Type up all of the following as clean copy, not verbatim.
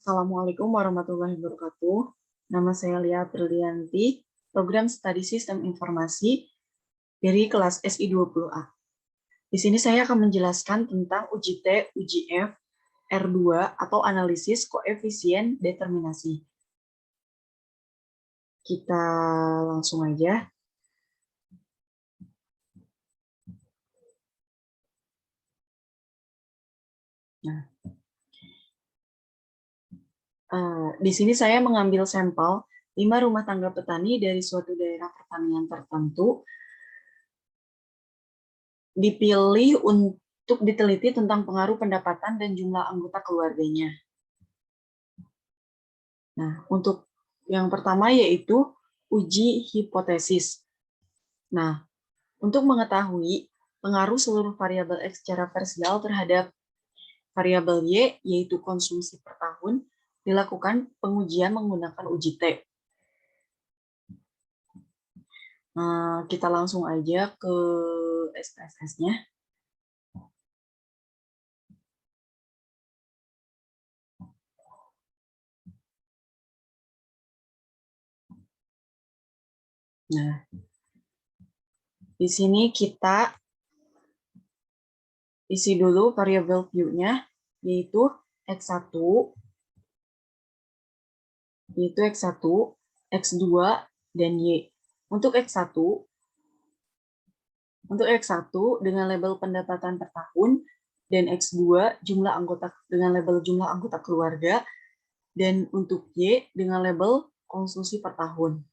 Assalamualaikum warahmatullahi wabarakatuh. Nama saya Lia Trilianti, Program Studi Sistem Informasi dari kelas SI 20A. Di sini saya akan menjelaskan tentang uji T, uji F, R2 atau analisis koefisien determinasi. Kita langsung aja. Nah, di sini saya mengambil sampel 5 rumah tangga petani dari suatu daerah pertanian tertentu, dipilih untuk diteliti tentang pengaruh pendapatan dan jumlah anggota keluarganya. Nah, untuk yang pertama yaitu uji hipotesis. Nah, untuk mengetahui pengaruh seluruh variabel X secara parsial terhadap variabel Y, yaitu konsumsi per tahun, dilakukan pengujian menggunakan uji T. Nah, kita langsung aja ke SPSS-nya. Nah, di sini kita isi dulu variabel view-nya, yaitu X1, X2, dan Y. Untuk X1 dengan label pendapatan per tahun, dan X2 jumlah anggota dengan label jumlah anggota keluarga, dan untuk Y dengan label konsumsi per tahun.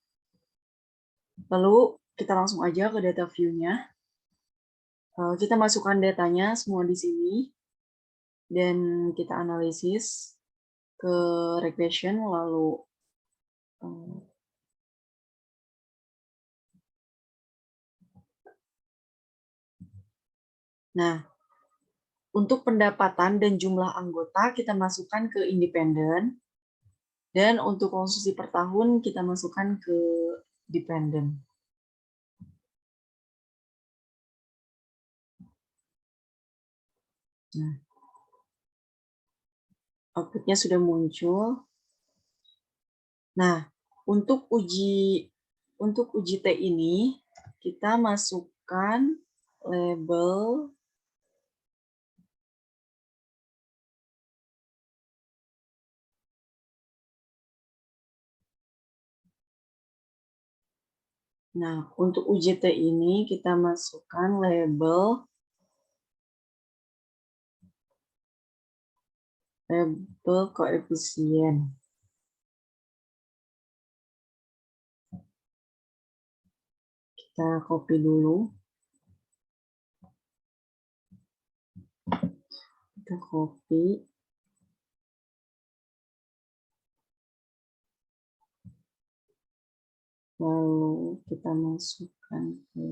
Lalu kita langsung aja ke data view-nya. Kita masukkan datanya semua di sini, dan kita analisis ke regression, lalu nah, untuk pendapatan dan jumlah anggota kita masukkan ke independen, dan untuk konsumsi per tahun kita masukkan ke dependen. Nah, outputnya sudah muncul. Nah, untuk uji T ini kita masukkan label untuk uji T ini kita masukkan label koefisien. Kita copy dulu. Kita copy. Lalu kita masukkan ke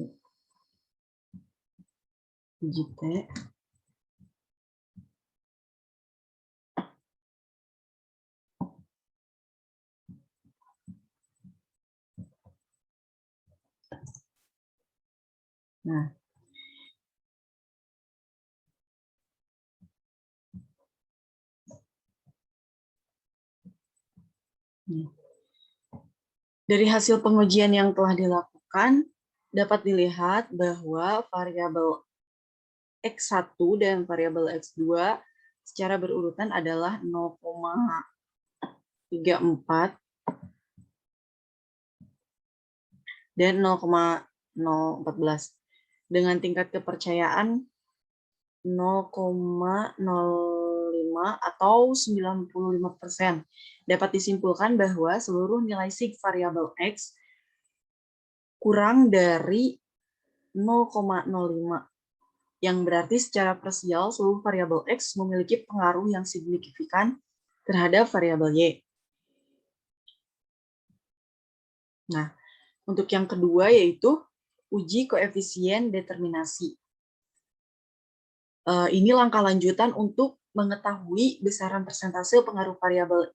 uji T. Nah, dari hasil pengujian yang telah dilakukan, dapat dilihat bahwa variabel X1 dan variabel X2 secara berurutan adalah 0,34 dan 0,014 dengan tingkat kepercayaan 0,05 atau 95%. Dapat disimpulkan bahwa seluruh nilai sig variabel X kurang dari 0,05, yang berarti secara parsial seluruh variabel X memiliki pengaruh yang signifikan terhadap variabel Y. Nah, untuk yang kedua yaitu uji koefisien determinasi. Ini langkah lanjutan untuk mengetahui besaran persentase pengaruh variabel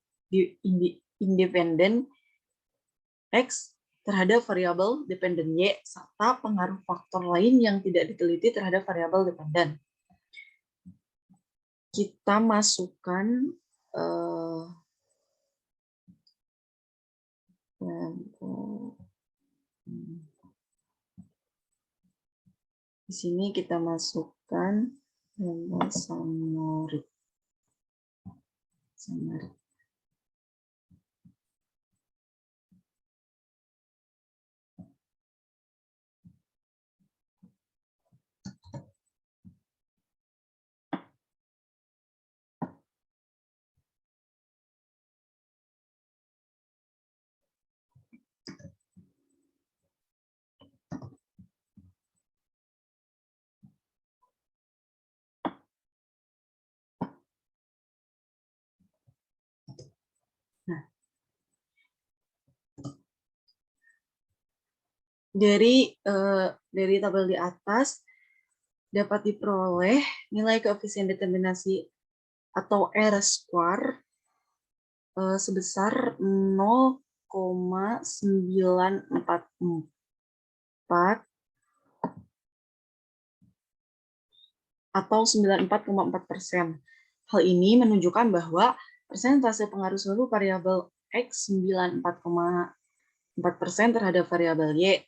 independen X terhadap variabel dependen Y, serta pengaruh faktor lain yang tidak diteliti terhadap variabel dependen. Kita masukkan sini kita masukkan summary. Nah, dari tabel di atas dapat diperoleh nilai koefisien determinasi atau R-square sebesar 0,944 atau 94,4%. Hal ini menunjukkan bahwa persentase pengaruh seluruh variabel X 94,4% terhadap variabel Y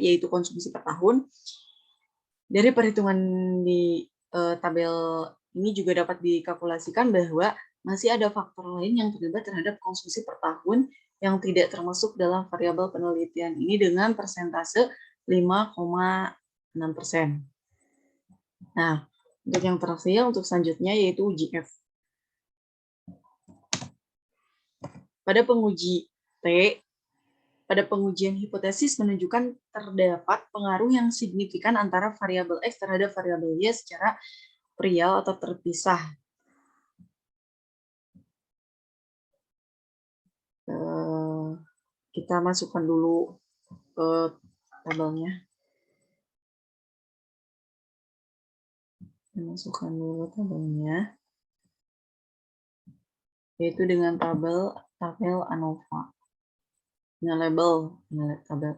yaitu konsumsi per tahun. Dari perhitungan di tabel ini juga dapat dikalkulasikan bahwa masih ada faktor lain yang terlibat terhadap konsumsi per tahun yang tidak termasuk dalam variabel penelitian ini dengan persentase 5,6%. Nah, untuk yang terakhir, untuk selanjutnya yaitu uji F. Pada penguji T, pada pengujian hipotesis menunjukkan terdapat pengaruh yang signifikan antara variabel X terhadap variabel Y secara real atau terpisah. Kita masukkan dulu ke tabelnya. Masukkan dulu tabelnya, yaitu dengan tabel ANOVA. Dengan label tabel.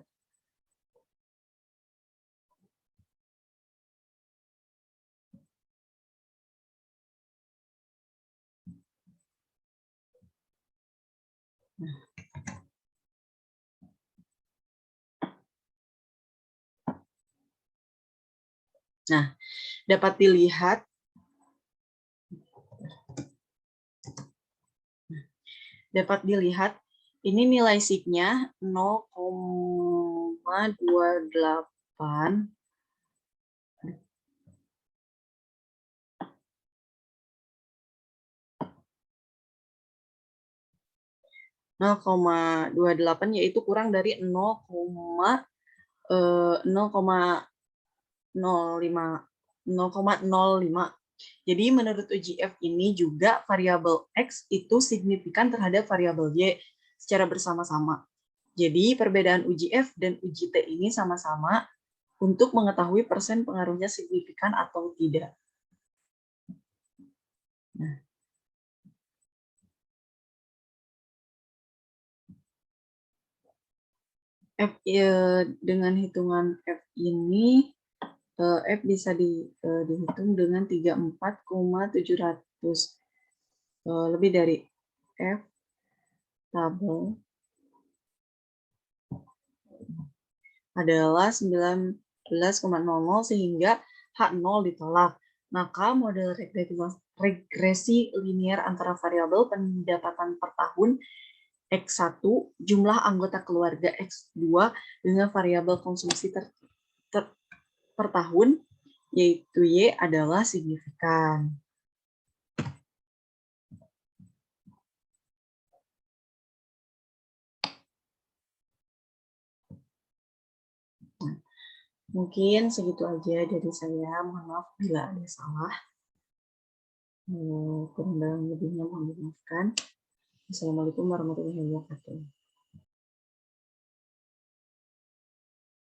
Nah, dapat dilihat ini nilai signya 0,28 0,28 yaitu kurang dari 0,05. Jadi menurut uji F ini juga variabel X itu signifikan terhadap variabel Y secara bersama-sama. Jadi perbedaan uji F dan uji T ini sama-sama untuk mengetahui persen pengaruhnya signifikan atau tidak. Nah, dengan hitungan F ini, F bisa dihitung dengan 34,700 lebih dari F tabel adalah 19,00 sehingga H0 ditolak. Maka model regresi linier antara variabel pendapatan per tahun X1 jumlah anggota keluarga X2 dengan variabel konsumsi per tahun yaitu Y adalah signifikan. Mungkin segitu aja dari saya. Mohon maaf bila ada salah. Kurang lebihnya mohon dimaafkan. Assalamualaikum warahmatullahi wabarakatuh.